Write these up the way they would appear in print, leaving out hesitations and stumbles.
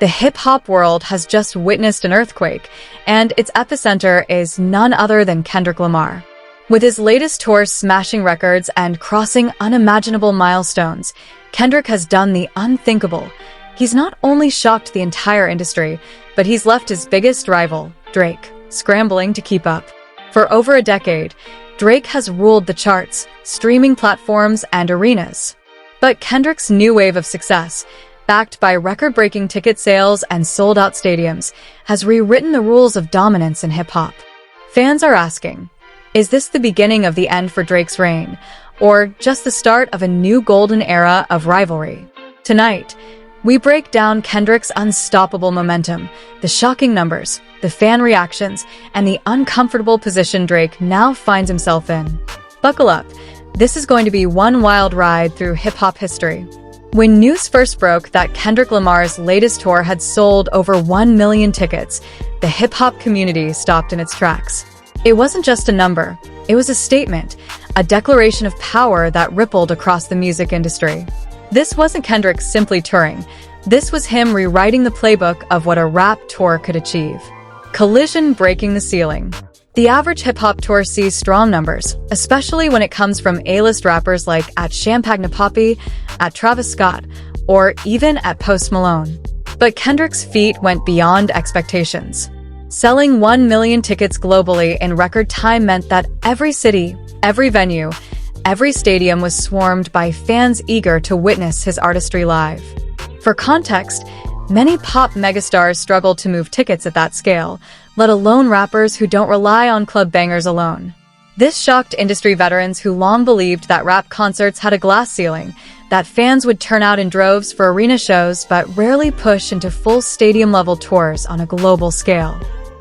The hip-hop world has just witnessed an earthquake, and its epicenter is none other than Kendrick Lamar. With his latest tour smashing records and crossing unimaginable milestones, Kendrick has done the unthinkable. He's not only shocked the entire industry, but he's left his biggest rival, Drake, scrambling to keep up. For over a decade, Drake has ruled the charts, streaming platforms, and arenas. But Kendrick's new wave of success, backed by record-breaking ticket sales and sold-out stadiums, has rewritten the rules of dominance in hip-hop. Fans are asking, is this the beginning of the end for Drake's reign, or just the start of a new golden era of rivalry? Tonight, we break down Kendrick's unstoppable momentum, the shocking numbers, the fan reactions, and the uncomfortable position Drake now finds himself in. Buckle up. This is going to be one wild ride through hip-hop history. When news first broke that Kendrick Lamar's latest tour had sold over 1 million tickets, the hip-hop community stopped in its tracks. It wasn't just a number, it was a statement, a declaration of power that rippled across the music industry. This wasn't Kendrick simply touring, this was him rewriting the playbook of what a rap tour could achieve. Collision breaking the ceiling. The average hip-hop tour sees strong numbers, especially when it comes from A-list rappers like at Champagne Papi, at Travis Scott, or even at Post Malone. But Kendrick's feat went beyond expectations. Selling 1 million tickets globally in record time meant that every city, every venue, every stadium was swarmed by fans eager to witness his artistry live. For context, many pop megastars struggle to move tickets at that scale, let alone rappers who don't rely on club bangers alone. This shocked industry veterans who long believed that rap concerts had a glass ceiling, that fans would turn out in droves for arena shows but rarely push into full stadium-level tours on a global scale.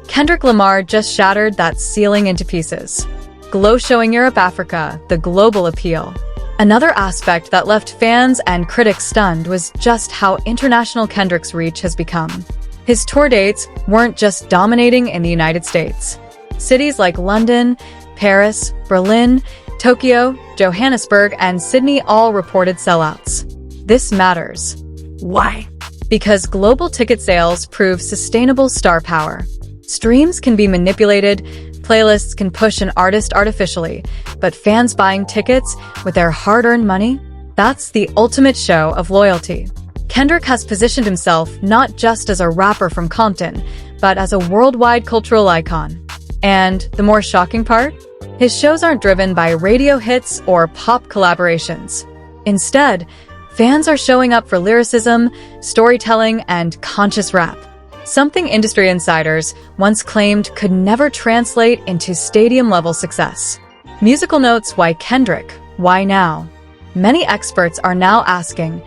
Kendrick Lamar just shattered that ceiling into pieces. Glow showing Europe, Africa, the global appeal. Another aspect that left fans and critics stunned was just how international Kendrick's reach has become. His tour dates weren't just dominating in the United States. Cities like London, Paris, Berlin, Tokyo, Johannesburg, and Sydney all reported sellouts. This matters. Why? Because global ticket sales prove sustainable star power. Streams can be manipulated, playlists can push an artist artificially, but fans buying tickets with their hard-earned money? That's the ultimate show of loyalty. Kendrick has positioned himself not just as a rapper from Compton, but as a worldwide cultural icon. And the more shocking part? His shows aren't driven by radio hits or pop collaborations. Instead, fans are showing up for lyricism, storytelling, and conscious rap. Something industry insiders once claimed could never translate into stadium-level success. Musical notes: why Kendrick? Why now? Many experts are now asking,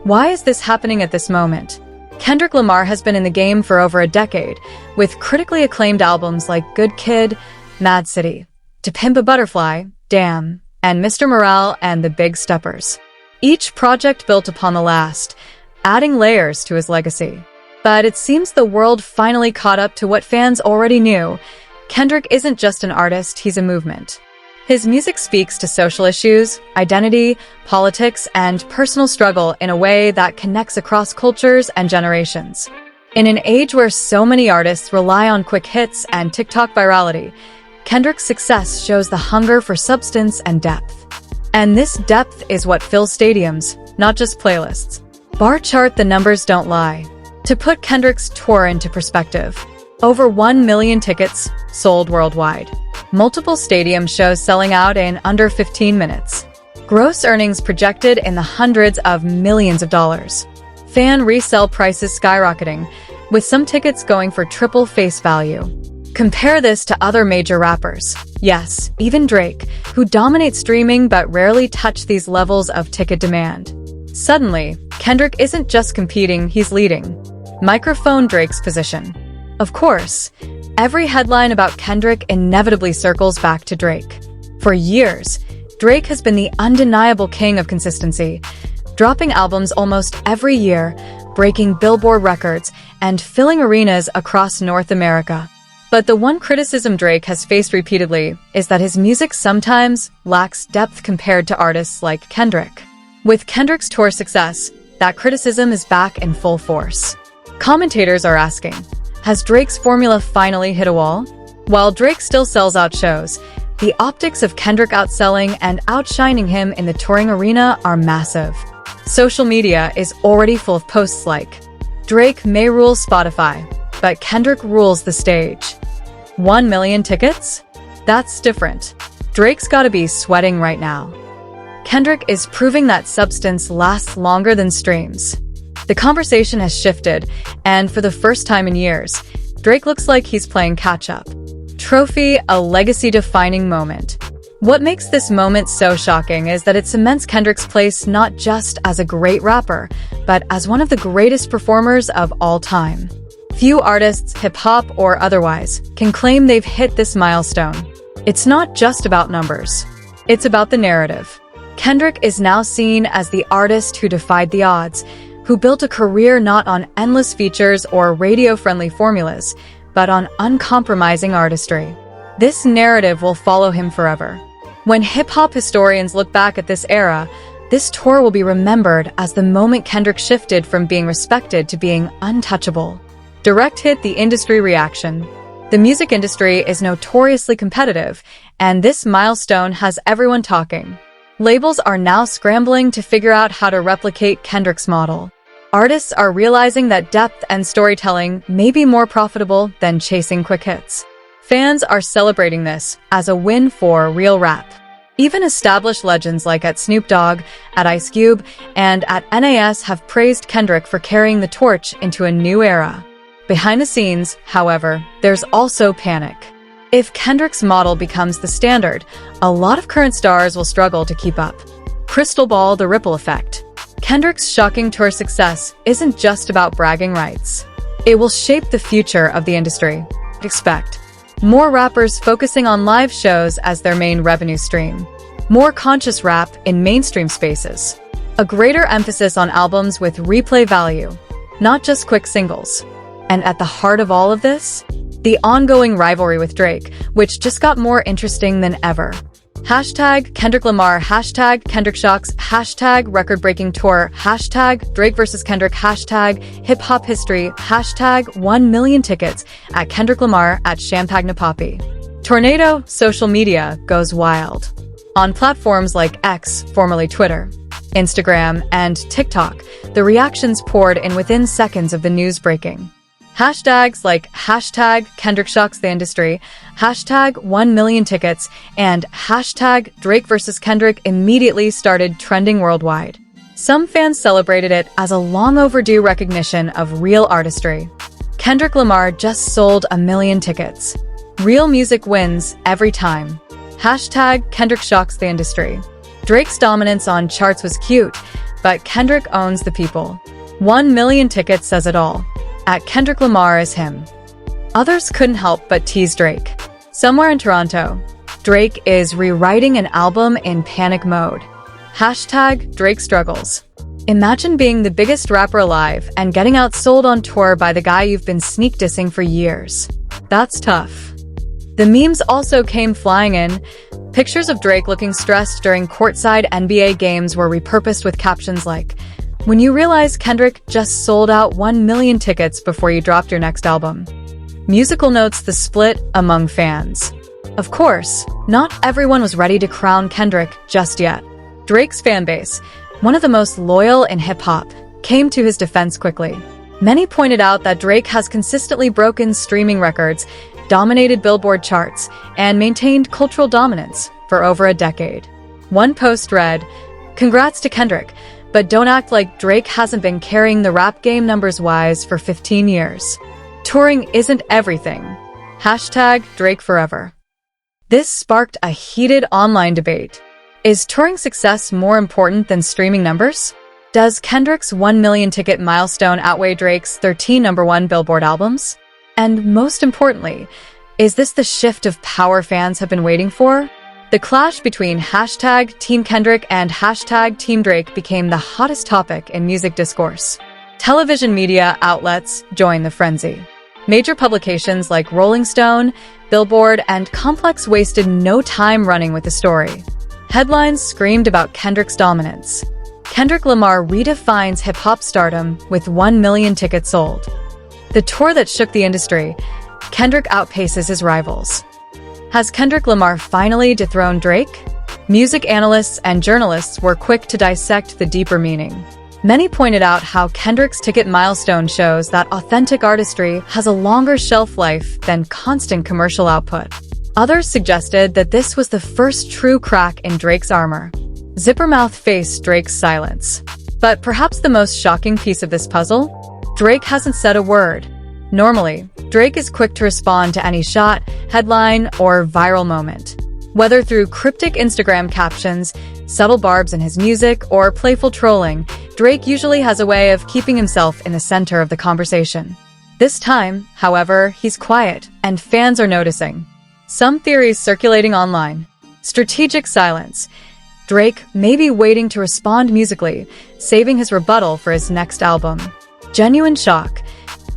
why is this happening at this moment? Kendrick Lamar has been in the game for over a decade, with critically acclaimed albums like Good Kid, Mad City, To Pimp a Butterfly, Damn, and Mr. Morale and the Big Steppers. Each project built upon the last, adding layers to his legacy. But it seems the world finally caught up to what fans already knew. Kendrick isn't just an artist, he's a movement. His music speaks to social issues, identity, politics, and personal struggle in a way that connects across cultures and generations. In an age where so many artists rely on quick hits and TikTok virality, Kendrick's success shows the hunger for substance and depth. And this depth is what fills stadiums, not just playlists. Bar chart, the numbers don't lie. To put Kendrick's tour into perspective, over 1 million tickets sold worldwide. Multiple stadium shows selling out in under 15 minutes. Gross earnings projected in the hundreds of millions of dollars. Fan resale prices skyrocketing, with some tickets going for triple face value. Compare this to other major rappers. Yes, even Drake, who dominates streaming but rarely touch these levels of ticket demand. Suddenly, Kendrick isn't just competing, he's leading. Microphone Drake's position. Of course, every headline about Kendrick inevitably circles back to Drake. For years, Drake has been the undeniable king of consistency, dropping albums almost every year, breaking Billboard records, and filling arenas across North America. But the one criticism Drake has faced repeatedly is that his music sometimes lacks depth compared to artists like Kendrick. With Kendrick's tour success, that criticism is back in full force. Commentators are asking, has Drake's formula finally hit a wall? While Drake still sells out shows, the optics of Kendrick outselling and outshining him in the touring arena are massive. Social media is already full of posts like, Drake may rule Spotify, but Kendrick rules the stage. 1 million tickets? That's different. Drake's gotta be sweating right now. Kendrick is proving that substance lasts longer than streams. The conversation has shifted, and for the first time in years, Drake looks like he's playing catch-up. Trophy, a legacy-defining moment. What makes this moment so shocking is that it cements Kendrick's place not just as a great rapper, but as one of the greatest performers of all time. Few artists, hip-hop or otherwise, can claim they've hit this milestone. It's not just about numbers. It's about the narrative. Kendrick is now seen as the artist who defied the odds, who built a career not on endless features or radio-friendly formulas, but on uncompromising artistry. This narrative will follow him forever. When hip-hop historians look back at this era, this tour will be remembered as the moment Kendrick shifted from being respected to being untouchable. Direct hit the industry reaction. The music industry is notoriously competitive, and this milestone has everyone talking. Labels are now scrambling to figure out how to replicate Kendrick's model. Artists are realizing that depth and storytelling may be more profitable than chasing quick hits. Fans are celebrating this as a win for real rap. Even established legends like at Snoop Dogg, at Ice Cube, and at NAS have praised Kendrick for carrying the torch into a new era. Behind the scenes, however, there's also panic. If Kendrick's model becomes the standard, a lot of current stars will struggle to keep up. Crystal ball the ripple effect. Kendrick's shocking tour success isn't just about bragging rights. It will shape the future of the industry. Expect more rappers focusing on live shows as their main revenue stream. More conscious rap in mainstream spaces. A greater emphasis on albums with replay value, not just quick singles. And at the heart of all of this, the ongoing rivalry with Drake, which just got more interesting than ever. Hashtag Kendrick Lamar, hashtag Kendrick Shocks, hashtag record-breaking tour, hashtag Drake vs. Kendrick, hashtag hip-hop history, hashtag 1 million tickets at Kendrick Lamar at Champagne Poppy. Tornado social media goes wild. On platforms like X, formerly Twitter, Instagram, and TikTok, the reactions poured in within seconds of the news breaking. Hashtags like hashtag Kendrick Shocks the Industry, hashtag 1 million tickets, and hashtag Drake vs. Kendrick immediately started trending worldwide. Some fans celebrated it as a long overdue recognition of real artistry. Kendrick Lamar just sold 1 million tickets. Real music wins every time. Hashtag Kendrick Shocks the Industry. Drake's dominance on charts was cute, but Kendrick owns the people. 1 million tickets says it all. At Kendrick Lamar is him. Others couldn't help but tease Drake. Somewhere in Toronto, Drake is rewriting an album in panic mode. Hashtag Drake struggles. Imagine being the biggest rapper alive and getting outsold on tour by the guy you've been sneak dissing for years. That's tough. The memes also came flying in. Pictures of Drake looking stressed during courtside NBA games were repurposed with captions like, "When you realize Kendrick just sold out 1 million tickets before you dropped your next album." Musical notes the split among fans. Of course, not everyone was ready to crown Kendrick just yet. Drake's fanbase, one of the most loyal in hip-hop, came to his defense quickly. Many pointed out that Drake has consistently broken streaming records, dominated Billboard charts, and maintained cultural dominance for over a decade. One post read, "Congrats to Kendrick, but don't act like Drake hasn't been carrying the rap game numbers-wise for 15 years. Touring isn't everything. Hashtag Drake forever." This sparked a heated online debate. Is touring success more important than streaming numbers? Does Kendrick's 1 million ticket milestone outweigh Drake's 13 #1 Billboard albums? And most importantly, is this the shift of power fans have been waiting for? The clash between hashtag Team Kendrick and hashtag Team Drake became the hottest topic in music discourse. Television media outlets joined the frenzy. Major publications like Rolling Stone, Billboard, and Complex wasted no time running with the story. Headlines screamed about Kendrick's dominance. Kendrick Lamar redefines hip-hop stardom with 1 million tickets sold. The tour that shook the industry, Kendrick outpaces his rivals. Has Kendrick Lamar finally dethroned Drake? Music analysts and journalists were quick to dissect the deeper meaning. Many pointed out how Kendrick's ticket milestone shows that authentic artistry has a longer shelf life than constant commercial output. Others suggested that this was the first true crack in Drake's armor. Zippermouth faced Drake's silence. But perhaps the most shocking piece of this puzzle? Drake hasn't said a word. Normally, Drake is quick to respond to any shot, headline, or viral moment. Whether through cryptic Instagram captions, subtle barbs in his music, or playful trolling, Drake usually has a way of keeping himself in the center of the conversation. This time, however, he's quiet, and fans are noticing. Some theories circulating online. Strategic silence. Drake may be waiting to respond musically, saving his rebuttal for his next album. Genuine shock.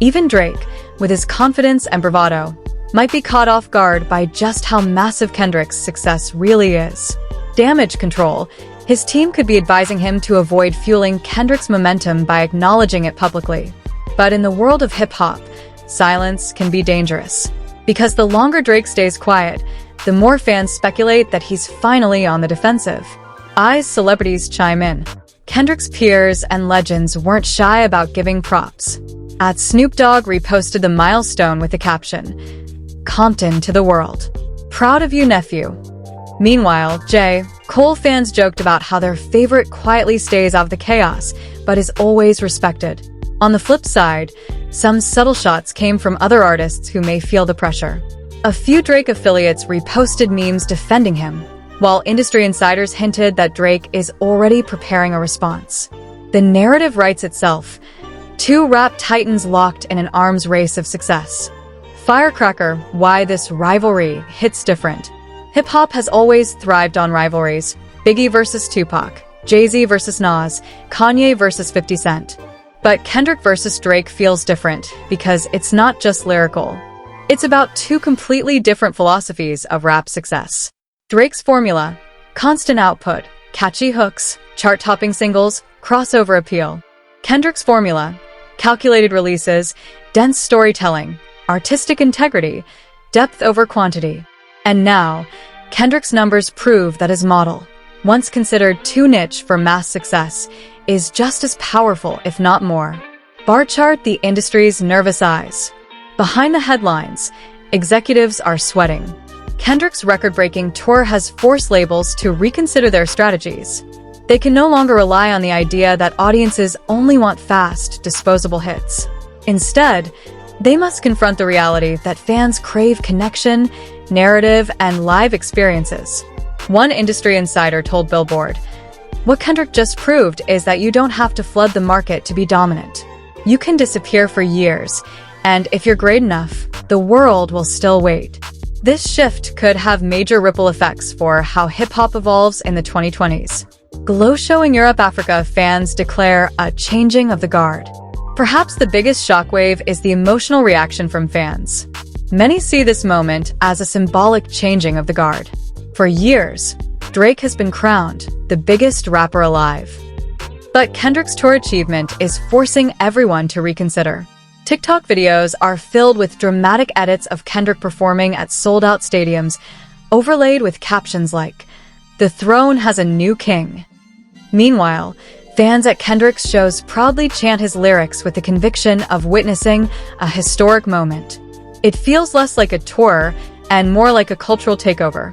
Even Drake, with his confidence and bravado, might be caught off guard by just how massive Kendrick's success really is. Damage control. His team could be advising him to avoid fueling Kendrick's momentum by acknowledging it publicly. But in the world of hip-hop, silence can be dangerous. Because the longer Drake stays quiet, the more fans speculate that he's finally on the defensive. Celebrities chime in. Kendrick's peers and legends weren't shy about giving props. Snoop Dogg reposted the milestone with the caption, "Compton to the world. Proud of you, nephew." Meanwhile, J. Cole fans joked about how their favorite quietly stays out of the chaos, but is always respected. On the flip side, some subtle shots came from other artists who may feel the pressure. A few Drake affiliates reposted memes defending him, while industry insiders hinted that Drake is already preparing a response. The narrative writes itself. Two rap titans locked in an arms race of success. Firecracker, why this rivalry hits different. Hip-hop has always thrived on rivalries. Biggie versus Tupac, Jay-Z versus Nas, Kanye versus 50 Cent. But Kendrick versus Drake feels different because it's not just lyrical. It's about two completely different philosophies of rap success. Drake's formula, constant output, catchy hooks, chart-topping singles, crossover appeal. Kendrick's formula, calculated releases, dense storytelling, artistic integrity, depth over quantity. And now, Kendrick's numbers prove that his model, once considered too niche for mass success, is just as powerful, if not more. Bar chart the industry's nervous eyes. Behind the headlines, executives are sweating. Kendrick's record-breaking tour has forced labels to reconsider their strategies. They can no longer rely on the idea that audiences only want fast, disposable hits. Instead, they must confront the reality that fans crave connection, narrative, and live experiences. One industry insider told Billboard, "What Kendrick just proved is that you don't have to flood the market to be dominant. You can disappear for years, and if you're great enough, the world will still wait." This shift could have major ripple effects for how hip-hop evolves in the 2020s. Glow show in Europe, Africa, fans declare a changing of the guard. Perhaps the biggest shockwave is the emotional reaction from fans. Many see this moment as a symbolic changing of the guard. For years, Drake has been crowned the biggest rapper alive. But Kendrick's tour achievement is forcing everyone to reconsider. TikTok videos are filled with dramatic edits of Kendrick performing at sold-out stadiums, overlaid with captions like, "The throne has a new king." Meanwhile, fans at Kendrick's shows proudly chant his lyrics with the conviction of witnessing a historic moment. It feels less like a tour and more like a cultural takeover.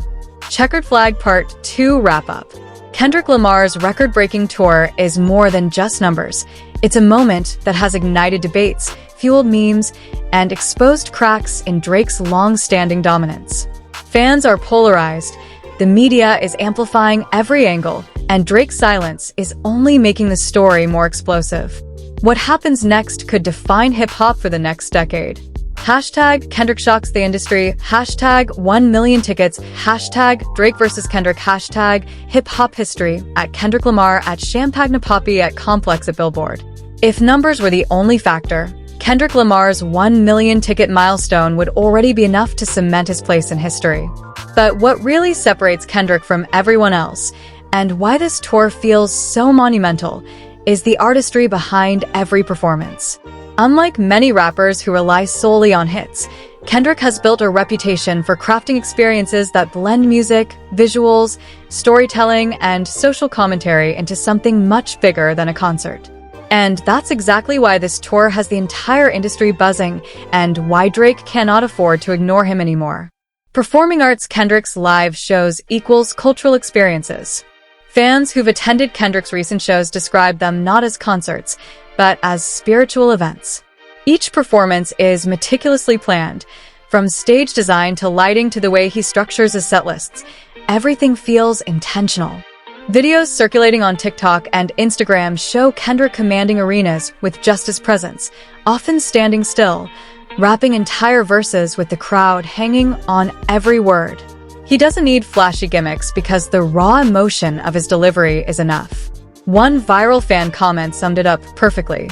Checkered Flag Part 2 wrap-up. Kendrick Lamar's record-breaking tour is more than just numbers. It's a moment that has ignited debates, fueled memes, and exposed cracks in Drake's long-standing dominance. Fans are polarized. The media is amplifying every angle, and Drake's silence is only making the story more explosive. What happens next could define hip-hop for the next decade. Hashtag Kendrick shocks the industry, hashtag 1 million tickets, hashtag Drake versus Kendrick, hashtag hip-hop history, at Kendrick Lamar, at Champagne Poppy, at Complex, at Billboard. If numbers were the only factor, Kendrick Lamar's 1 million ticket milestone would already be enough to cement his place in history. But what really separates Kendrick from everyone else, and why this tour feels so monumental, is the artistry behind every performance. Unlike many rappers who rely solely on hits, Kendrick has built a reputation for crafting experiences that blend music, visuals, storytelling, and social commentary into something much bigger than a concert. And that's exactly why this tour has the entire industry buzzing, and why Drake cannot afford to ignore him anymore. Performing arts Kendrick's live shows equals cultural experiences. Fans who've attended Kendrick's recent shows describe them not as concerts, but as spiritual events. Each performance is meticulously planned, from stage design to lighting to the way he structures his set lists. Everything feels intentional. Videos circulating on TikTok and Instagram show Kendrick commanding arenas with just his presence, often standing still, rapping entire verses with the crowd hanging on every word. He doesn't need flashy gimmicks because the raw emotion of his delivery is enough. One viral fan comment summed it up perfectly.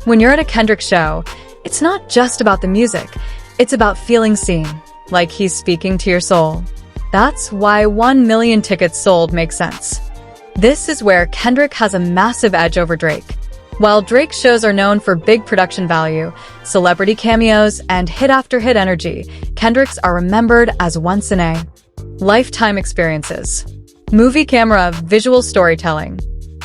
When you're at a Kendrick show, it's not just about the music, it's about feeling seen, like he's speaking to your soul. That's why 1 million tickets sold makes sense. This is where Kendrick has a massive edge over Drake. While Drake's shows are known for big production value, celebrity cameos, and hit-after-hit energy, Kendrick's are remembered as once-in-a-lifetime experiences. Movie camera visual storytelling.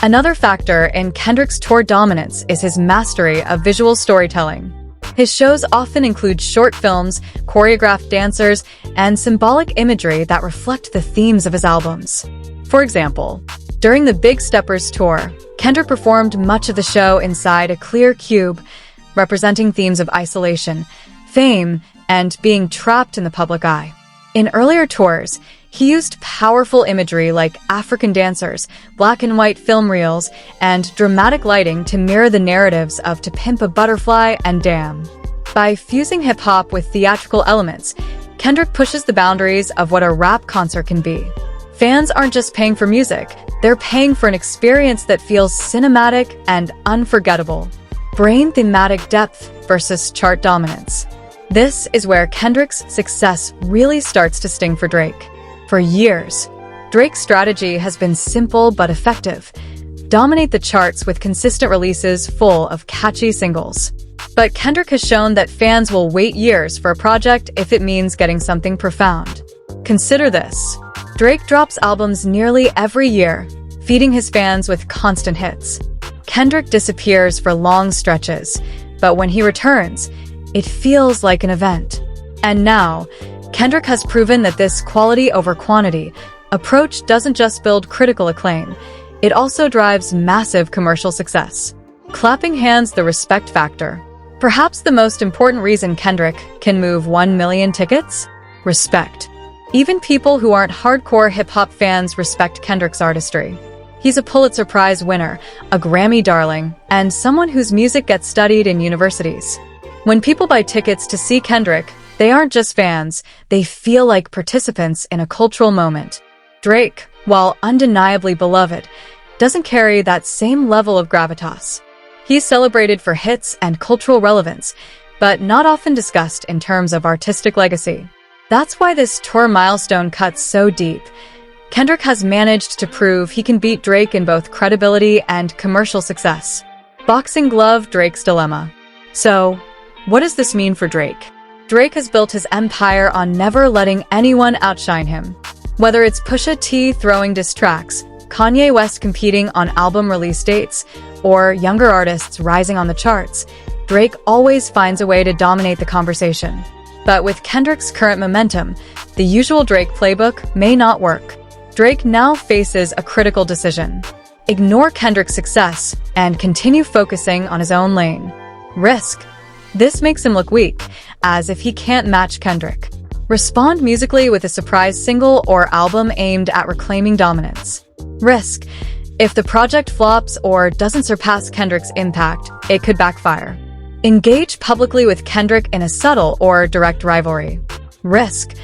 Another factor in Kendrick's tour dominance is his mastery of visual storytelling. His shows often include short films, choreographed dancers, and symbolic imagery that reflect the themes of his albums. For example, during the Big Steppers tour, Kendrick performed much of the show inside a clear cube, representing themes of isolation, fame, and being trapped in the public eye. In earlier tours, he used powerful imagery like African dancers, black and white film reels, and dramatic lighting to mirror the narratives of To Pimp a Butterfly and Damn. By fusing hip-hop with theatrical elements, Kendrick pushes the boundaries of what a rap concert can be. Fans aren't just paying for music, they're paying for an experience that feels cinematic and unforgettable. Brain thematic depth versus chart dominance. This is where Kendrick's success really starts to sting for Drake. For years, Drake's strategy has been simple but effective. Dominate the charts with consistent releases full of catchy singles. But Kendrick has shown that fans will wait years for a project if it means getting something profound. Consider this. Drake drops albums nearly every year, feeding his fans with constant hits. Kendrick disappears for long stretches, but when he returns, it feels like an event. And now, Kendrick has proven that this quality over quantity approach doesn't just build critical acclaim, it also drives massive commercial success. Clapping hands the respect factor. Perhaps the most important reason Kendrick can move 1 million tickets? Respect. Even people who aren't hardcore hip-hop fans respect Kendrick's artistry. He's a Pulitzer Prize winner, a Grammy darling, and someone whose music gets studied in universities. When people buy tickets to see Kendrick, they aren't just fans, they feel like participants in a cultural moment. Drake, while undeniably beloved, doesn't carry that same level of gravitas. He's celebrated for hits and cultural relevance, but not often discussed in terms of artistic legacy. That's why this tour milestone cuts so deep. Kendrick has managed to prove he can beat Drake in both credibility and commercial success. Boxing glove Drake's dilemma. So, what does this mean for Drake? Drake has built his empire on never letting anyone outshine him. Whether it's Pusha T throwing diss tracks, Kanye West competing on album release dates, or younger artists rising on the charts, Drake always finds a way to dominate the conversation. But with Kendrick's current momentum, the usual Drake playbook may not work. Drake now faces a critical decision. Ignore Kendrick's success and continue focusing on his own lane. Risk. This makes him look weak, as if he can't match Kendrick. Respond musically with a surprise single or album aimed at reclaiming dominance. Risk. If the project flops or doesn't surpass Kendrick's impact, it could backfire. Engage publicly with Kendrick in a subtle or direct rivalry. Risk.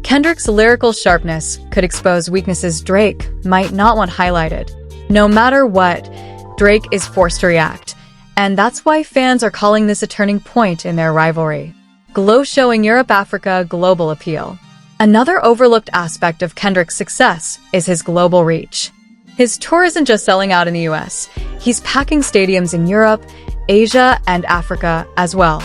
Kendrick's lyrical sharpness could expose weaknesses Drake might not want highlighted. No matter what, Drake is forced to react, and that's why fans are calling this a turning point in their rivalry. Glow showing Europe-Africa global appeal. Another overlooked aspect of Kendrick's success is his global reach. His tour isn't just selling out in the US, he's packing stadiums in Europe, Asia and Africa as well.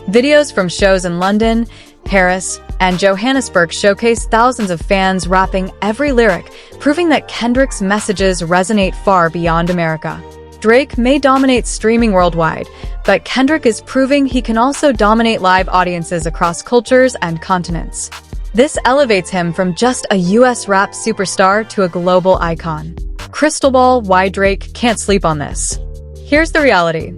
Videos from shows in London, Paris, and Johannesburg showcase thousands of fans rapping every lyric, proving that Kendrick's messages resonate far beyond America. Drake may dominate streaming worldwide, but Kendrick is proving he can also dominate live audiences across cultures and continents. This elevates him from just a US rap superstar to a global icon. Crystal ball, why Drake can't sleep on this. Here's the reality.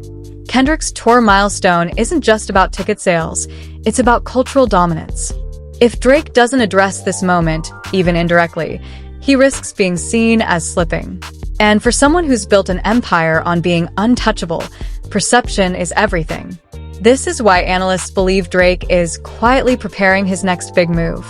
Kendrick's tour milestone isn't just about ticket sales, it's about cultural dominance. If Drake doesn't address this moment, even indirectly, he risks being seen as slipping. And for someone who's built an empire on being untouchable, perception is everything. This is why analysts believe Drake is quietly preparing his next big move.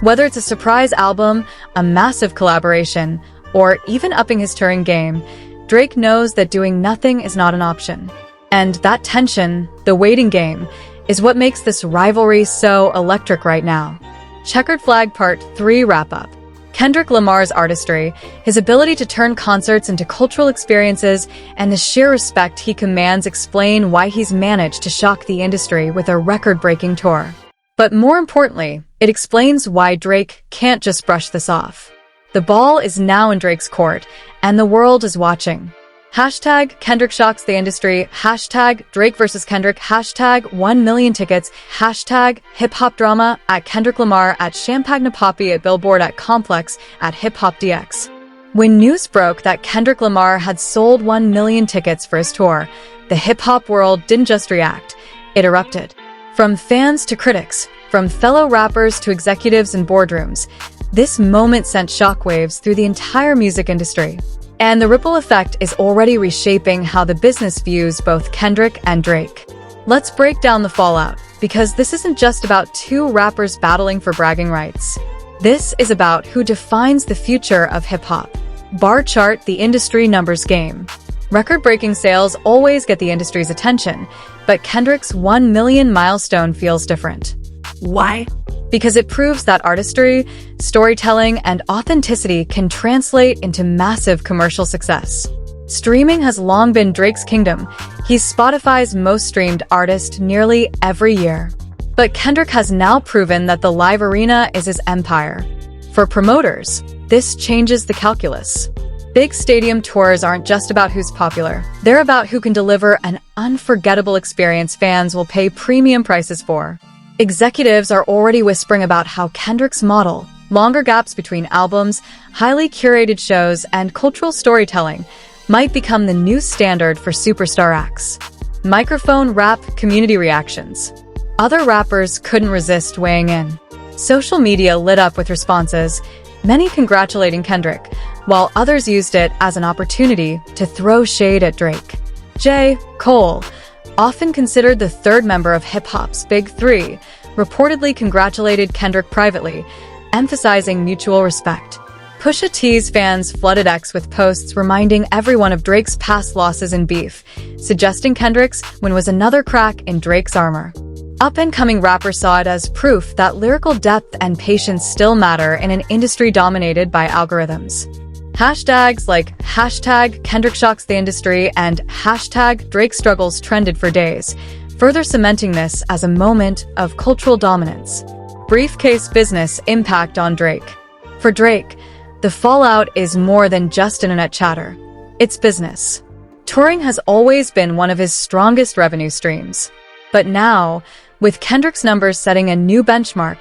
Whether it's a surprise album, a massive collaboration, or even upping his touring game, Drake knows that doing nothing is not an option. And that tension, the waiting game, is what makes this rivalry so electric right now. Checkered Flag Part 3 Wrap-Up. Kendrick Lamar's artistry, his ability to turn concerts into cultural experiences, and the sheer respect he commands explain why he's managed to shock the industry with a record-breaking tour. But more importantly, it explains why Drake can't just brush this off. The ball is now in Drake's court, and the world is watching. Hashtag Kendrick shocks the industry, hashtag Drake versus Kendrick, hashtag 1 million tickets, hashtag hip-hop drama, at Kendrick Lamar, at Champagne Poppy, at Billboard, at Complex, at Hip Hop DX. When news broke that Kendrick Lamar had sold 1 million tickets for his tour, the hip-hop world didn't just react, it erupted. From fans to critics, from fellow rappers to executives in boardrooms, this moment sent shockwaves through the entire music industry. And the ripple effect is already reshaping how the business views both Kendrick and Drake. Let's break down the fallout, because this isn't just about two rappers battling for bragging rights. This is about who defines the future of hip-hop. Bar chart, the industry numbers game. Record-breaking sales always get the industry's attention, but Kendrick's 1 million milestone feels different. Why? Because it proves that artistry, storytelling, and authenticity can translate into massive commercial success. Streaming has long been Drake's kingdom. He's Spotify's most streamed artist nearly every year. But Kendrick has now proven that the live arena is his empire. For promoters, this changes the calculus. Big stadium tours aren't just about who's popular. They're about who can deliver an unforgettable experience fans will pay premium prices for. Executives are already whispering about how Kendrick's model, longer gaps between albums, highly curated shows, and cultural storytelling, might become the new standard for superstar acts. Microphone rap community reactions. Other rappers couldn't resist weighing in. Social media lit up with responses, many congratulating Kendrick, while others used it as an opportunity to throw shade at Drake. J. Cole, often considered the third member of hip-hop's Big Three, reportedly congratulated Kendrick privately, emphasizing mutual respect. Pusha T's fans flooded X with posts reminding everyone of Drake's past losses in beef, suggesting Kendrick's win was another crack in Drake's armor. Up-and-coming rappers saw it as proof that lyrical depth and patience still matter in an industry dominated by algorithms. Hashtags like hashtag Kendrick shocks the industry and hashtag Drake struggles trended for days, further cementing this as a moment of cultural dominance. Briefcase business impact on Drake. For Drake, the fallout is more than just internet chatter. It's business. Touring has always been one of his strongest revenue streams. But now, with Kendrick's numbers setting a new benchmark,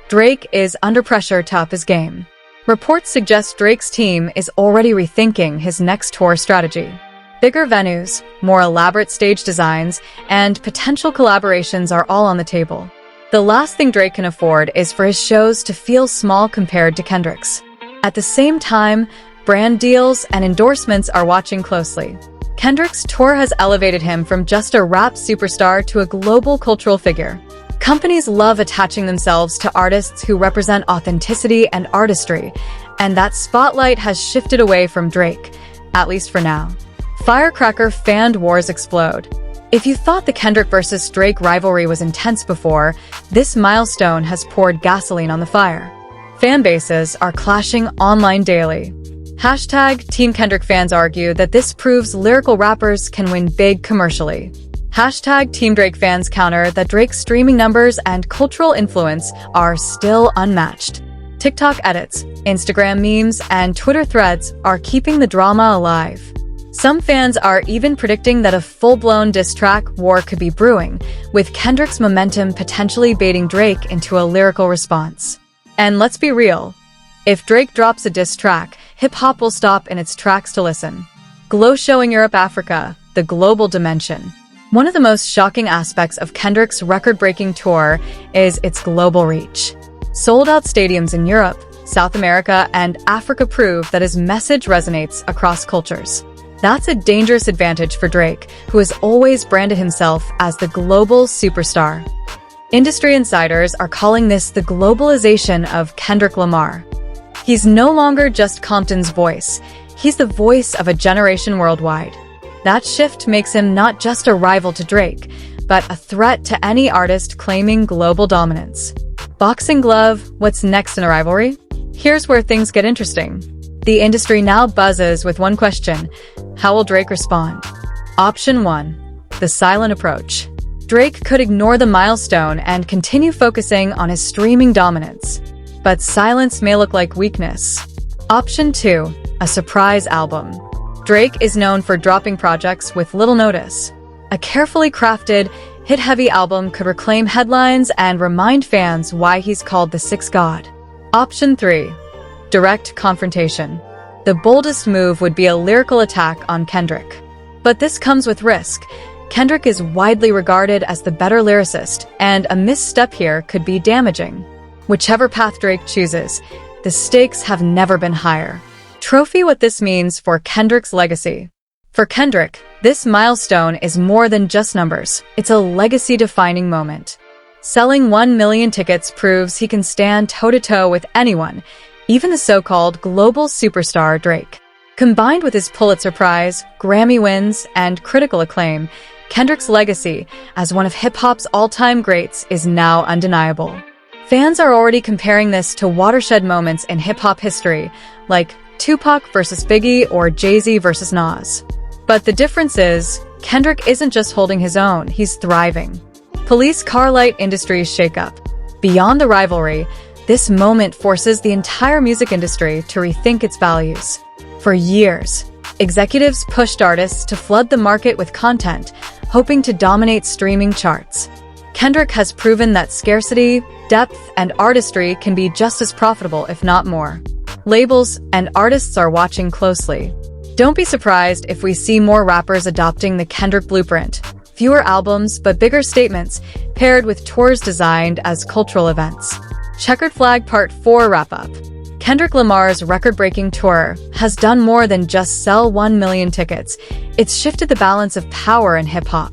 Drake is under pressure to up his game. Reports suggest Drake's team is already rethinking his next tour strategy. Bigger venues, more elaborate stage designs, and potential collaborations are all on the table. The last thing Drake can afford is for his shows to feel small compared to Kendrick's. At the same time, brand deals and endorsements are watching closely. Kendrick's tour has elevated him from just a rap superstar to a global cultural figure. Companies love attaching themselves to artists who represent authenticity and artistry, and that spotlight has shifted away from Drake, at least for now. Firecracker fan wars explode. If you thought the Kendrick versus Drake rivalry was intense before, this milestone has poured gasoline on the fire. Fan bases are clashing online daily. Hashtag Team Kendrick fans argue that this proves lyrical rappers can win big commercially. Hashtag Team Drake fans counter that Drake's streaming numbers and cultural influence are still unmatched. TikTok edits, Instagram memes, and Twitter threads are keeping the drama alive. Some fans are even predicting that a full-blown diss track war could be brewing, with Kendrick's momentum potentially baiting Drake into a lyrical response. And let's be real, if Drake drops a diss track, hip-hop will stop in its tracks to listen. Glow showing Europe Africa, the global dimension. One of the most shocking aspects of Kendrick's record-breaking tour is its global reach. Sold-out stadiums in Europe, South America, and Africa prove that his message resonates across cultures. That's a dangerous advantage for Drake, who has always branded himself as the global superstar. Industry insiders are calling this the globalization of Kendrick Lamar. He's no longer just Compton's voice, he's the voice of a generation worldwide. That shift makes him not just a rival to Drake, but a threat to any artist claiming global dominance. Boxing glove, what's next in a rivalry? Here's where things get interesting. The industry now buzzes with one question: how will Drake respond? Option 1. The silent approach. Drake could ignore the milestone and continue focusing on his streaming dominance. But silence may look like weakness. Option 2. A surprise album. Drake is known for dropping projects with little notice. A carefully crafted, hit-heavy album could reclaim headlines and remind fans why he's called the Sixth God. Option 3. Direct confrontation. The boldest move would be a lyrical attack on Kendrick. But this comes with risk. Kendrick is widely regarded as the better lyricist, and a misstep here could be damaging. Whichever path Drake chooses, the stakes have never been higher. Trophy what this means for Kendrick's legacy. For Kendrick, this milestone is more than just numbers. It's a legacy-defining moment. Selling 1 million tickets proves he can stand toe-to-toe with anyone, even the so-called global superstar Drake. Combined with his Pulitzer Prize, Grammy wins, and critical acclaim, Kendrick's legacy as one of hip-hop's all-time greats is now undeniable. Fans are already comparing this to watershed moments in hip-hop history, like Tupac versus Biggie or Jay-Z versus Nas. But the difference is, Kendrick isn't just holding his own, he's thriving. Police car light industry's shakeup. Beyond the rivalry, this moment forces the entire music industry to rethink its values. For years, executives pushed artists to flood the market with content, hoping to dominate streaming charts. Kendrick has proven that scarcity, depth, and artistry can be just as profitable, if not more. Labels and artists are watching closely. Don't be surprised if we see more rappers adopting the Kendrick blueprint. Fewer albums, but bigger statements, paired with tours designed as cultural events. Checkered Flag Part 4 wrap-up. Kendrick Lamar's record-breaking tour has done more than just sell 1 million tickets. It's shifted the balance of power in hip-hop.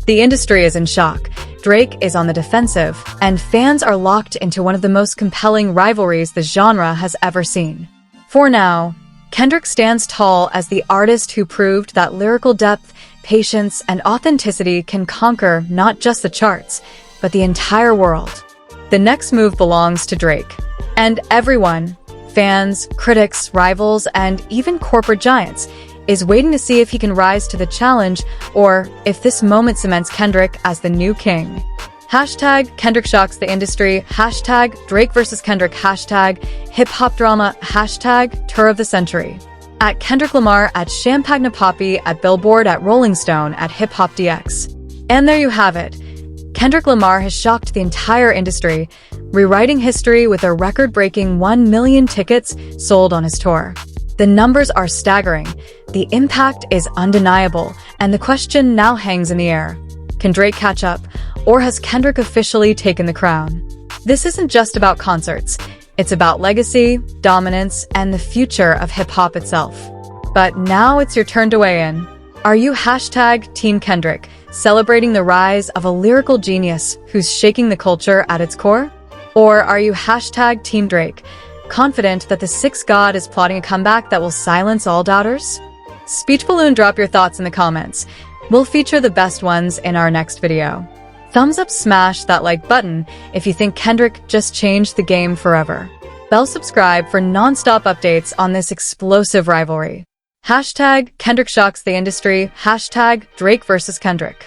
The industry is in shock. Drake is on the defensive, and fans are locked into one of the most compelling rivalries the genre has ever seen. For now, Kendrick stands tall as the artist who proved that lyrical depth, patience, and authenticity can conquer not just the charts, but the entire world. The next move belongs to Drake. And everyone, fans, critics, rivals, and even corporate giants, is waiting to see if he can rise to the challenge or if this moment cements Kendrick as the new king. Hashtag Kendrick shocks the industry, hashtag Drake versus Kendrick, hashtag hip-hop drama, hashtag tour of the century. At Kendrick Lamar, at Champagne Poppy, at Billboard, at Rolling Stone, at Hip Hop DX. And there you have it. Kendrick Lamar has shocked the entire industry, rewriting history with a record-breaking 1 million tickets sold on his tour. The numbers are staggering, the impact is undeniable, and the question now hangs in the air. Can Drake catch up, or has Kendrick officially taken the crown? This isn't just about concerts, it's about legacy, dominance, and the future of hip-hop itself. But now it's your turn to weigh in. Are you hashtag Team Kendrick, celebrating the rise of a lyrical genius who's shaking the culture at its core? Or are you hashtag Team Drake, confident that the Sixth God is plotting a comeback that will silence all doubters? Speech Balloon, drop your thoughts in the comments. We'll feature the best ones in our next video. Thumbs up, smash that like button if you think Kendrick just changed the game forever. Bell subscribe for non-stop updates on this explosive rivalry. Hashtag Kendrick shocks the industry, hashtag Drake versus Kendrick.